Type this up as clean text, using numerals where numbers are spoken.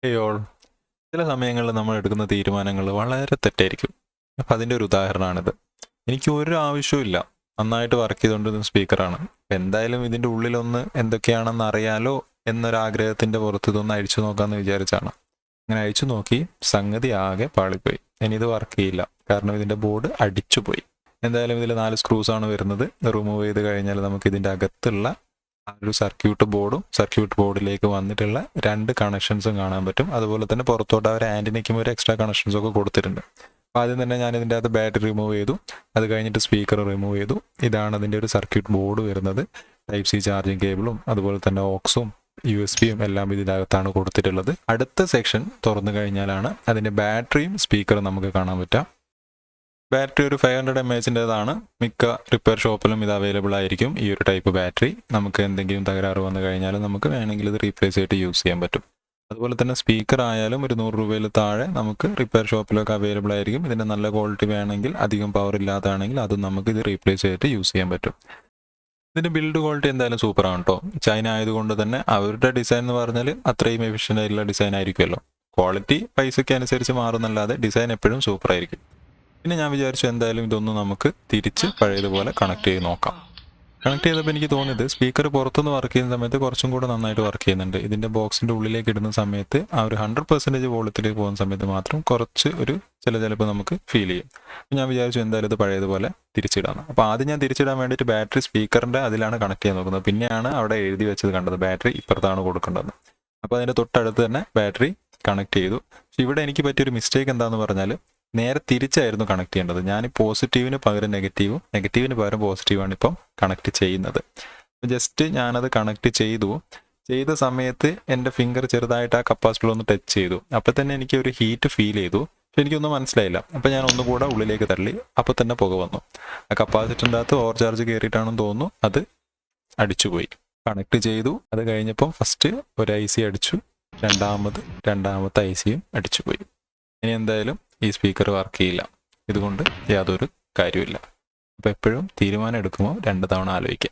അയ്യോൾ ചില സമയങ്ങളിൽ നമ്മൾ എടുക്കുന്ന തീരുമാനങ്ങൾ വളരെ തെറ്റായിരിക്കും. അപ്പം അതിൻ്റെ ഒരു ഉദാഹരണമാണിത്. എനിക്ക് ഒരു ആവശ്യവും നന്നായിട്ട് വർക്ക് ചെയ്തുകൊണ്ടിരുന്ന സ്പീക്കറാണ്. എന്തായാലും ഇതിൻ്റെ ഉള്ളിലൊന്ന് എന്തൊക്കെയാണെന്ന് അറിയാലോ എന്നൊരാഗ്രഹത്തിൻ്റെ പുറത്ത് ഇതൊന്ന് അഴിച്ചു നോക്കാമെന്ന് വിചാരിച്ചാണ്. അങ്ങനെ അഴിച്ചു നോക്കി സംഗതി ആകെ പാളിപ്പോയി. ഇനി ഇത് വർക്ക് ചെയ്യില്ല, കാരണം ഇതിൻ്റെ ബോർഡ് അടിച്ചുപോയി. എന്തായാലും ഇതിൽ 4 സ്ക്രൂസാണ് വരുന്നത്. റിമൂവ് ചെയ്ത് കഴിഞ്ഞാൽ നമുക്ക് ഇതിൻ്റെ അകത്തുള്ള ആ ഒരു സർക്യൂട്ട് ബോർഡിലേക്ക് വന്നിട്ടുള്ള 2 കണക്ഷൻസും കാണാൻ പറ്റും. അതുപോലെ തന്നെ പുറത്തോട്ട് അവർ ആൻറ്റിനയ്ക്കും ഒരു എക്സ്ട്രാ കണക്ഷൻസ് ഒക്കെ കൊടുത്തിട്ടുണ്ട്. അപ്പോൾ ആദ്യം തന്നെ ഞാൻ ഇതിൻ്റെ അകത്ത് ബാറ്ററി റിമൂവ് ചെയ്തു. അത് കഴിഞ്ഞിട്ട് സ്പീക്കർ റിമൂവ് ചെയ്തു. ഇതാണ് അതിൻ്റെ ഒരു സർക്യൂട്ട് ബോർഡ് വരുന്നത്. ടൈപ്പ് സി ചാർജിങ് കേബിളും അതുപോലെ തന്നെ ഓക്സും USB-യും എല്ലാം ഇതിനകത്താണ് കൊടുത്തിട്ടുള്ളത്. അടുത്ത സെക്ഷൻ തുറന്നു കഴിഞ്ഞാലാണ് അതിൻ്റെ ബാറ്ററിയും സ്പീക്കറും നമുക്ക് കാണാൻ പറ്റുക. ബാറ്ററി ഒരു 500 mAh-ൻ്റെതാണ്. മിക്ക റിപ്പയർ ഷോപ്പിലും ഇത് അവൈലബിൾ ആയിരിക്കും. ഈ ഒരു ടൈപ്പ് ബാറ്ററി നമുക്ക് എന്തെങ്കിലും തകരാറ് വന്നു കഴിഞ്ഞാൽ നമുക്ക് വേണമെങ്കിൽ ഇത് റീപ്ലേസ് ചെയ്തിട്ട് യൂസ് ചെയ്യാൻ പറ്റും. അതുപോലെ തന്നെ സ്പീക്കർ ആയാലും ഒരു 100 രൂപയിൽ താഴെ നമുക്ക് റിപ്പയർ ഷോപ്പിലൊക്കെ അവൈലബിൾ ആയിരിക്കും. ഇതിൻ്റെ നല്ല ക്വാളിറ്റി വേണമെങ്കിൽ, അധികം പവർ ഇല്ലാത്തതാണെങ്കിൽ അതും നമുക്ക് ഇത് റീപ്ലേസ് ചെയ്തിട്ട് യൂസ് ചെയ്യാൻ പറ്റും. ഇതിൻ്റെ ബിൽഡ് ക്വാളിറ്റി എന്തായാലും സൂപ്പറാണ് കേട്ടോ. ചൈന ആയതുകൊണ്ട് തന്നെ അവരുടെ ഡിസൈൻ എന്ന് പറഞ്ഞാൽ അത്രയും എഫിഷ്യൻ്റ് ആയിട്ടുള്ള ഡിസൈൻ ആയിരിക്കുമല്ലോ. ക്വാളിറ്റി പൈസയ്ക്ക് അനുസരിച്ച് മാറുന്നല്ലാതെ ഡിസൈൻ എപ്പോഴും സൂപ്പറായിരിക്കും. പിന്നെ ഞാൻ വിചാരിച്ചു എന്തായാലും ഇതൊന്ന് നമുക്ക് തിരിച്ച് പഴയതുപോലെ കണക്ട് ചെയ്ത് നോക്കാം. കണക്ട് ചെയ്തപ്പോൾ എനിക്ക് തോന്നിയത് സ്പീക്കർ പുറത്തുനിന്ന് വർക്ക് ചെയ്യുന്ന സമയത്ത് കുറച്ചും കൂടെ നന്നായിട്ട് വർക്ക് ചെയ്യുന്നുണ്ട്. ഇതിൻ്റെ ബോക്സിൻ്റെ ഉള്ളിലേക്ക് ഇടുന്ന സമയത്ത് ആ ഒരു 100% വോളിയത്തിലേക്ക് പോകുന്ന സമയത്ത് മാത്രം കുറച്ച് ഒരു ചിലപ്പോൾ നമുക്ക് ഫീൽ ചെയ്യും. അപ്പോൾ ഞാൻ വിചാരിച്ചു എന്തായാലും ഇത് പഴയതുപോലെ തിരിച്ചിടാന്ന്. അപ്പോൾ ആദ്യം ഞാൻ തിരിച്ചിടാൻ വേണ്ടിയിട്ട് ബാറ്ററി സ്പീക്കറിൻ്റെ അതിലാണ് കണക്ട് ചെയ്യാൻ നോക്കുന്നത്. പിന്നെയാണ് അവിടെ എഴുതി വെച്ചത് കണ്ടത് ബാറ്ററി ഇപ്പുറത്താണ് കൊടുക്കേണ്ടത്. അപ്പോൾ അതിൻ്റെ തൊട്ടടുത്ത് തന്നെ ബാറ്ററി കണക്ട് ചെയ്തു. പക്ഷേ ഇവിടെ എനിക്ക് പറ്റിയൊരു മിസ്റ്റേക്ക് എന്താണെന്ന് പറഞ്ഞാൽ നേരെ തിരിച്ചായിരുന്നു കണക്ട് ചെയ്യേണ്ടത്. ഞാൻ പോസിറ്റീവിന് പകരം നെഗറ്റീവിന് പകരം പോസിറ്റീവാണ് ഇപ്പം കണക്ട് ചെയ്യുന്നത്. ജസ്റ്റ് ഞാനത് കണക്ട് ചെയ്ത സമയത്ത് എൻ്റെ ഫിംഗർ ചെറുതായിട്ട് ആ കപ്പാസിറ്ററിൽ ഒന്ന് ടച്ച് ചെയ്തു. അപ്പോൾ തന്നെ എനിക്ക് ഒരു ഹീറ്റ് ഫീൽ ചെയ്തു. പക്ഷെ എനിക്കൊന്നും മനസ്സിലായില്ല. അപ്പോൾ ഞാൻ ഒന്നുകൂടെ ഉള്ളിലേക്ക് തള്ളി. അപ്പോൾ തന്നെ പുക വന്നു. ആ കപ്പാസിറ്ററിൻ്റെ അകത്ത് ഓവർ ചാർജ് കയറിയിട്ടാണെന്ന് തോന്നുന്നു, അത് അടിച്ചുപോയി. കണക്ട് ചെയ്തു. അത് കഴിഞ്ഞപ്പം ഫസ്റ്റ് ഒരു IC അടിച്ചു, രണ്ടാമത്തെ IC-യും അടിച്ചുപോയി. ഇനി എന്തായാലും ഈ സ്പീക്കർ വർക്ക് ചെയ്യില്ല. ഇതുകൊണ്ട് യാതൊരു കാര്യമില്ല. അപ്പോൾ എപ്പോഴും തീരുമാനം എടുക്കുമ്പോൾ 2 തവണ ആലോചിക്കുക.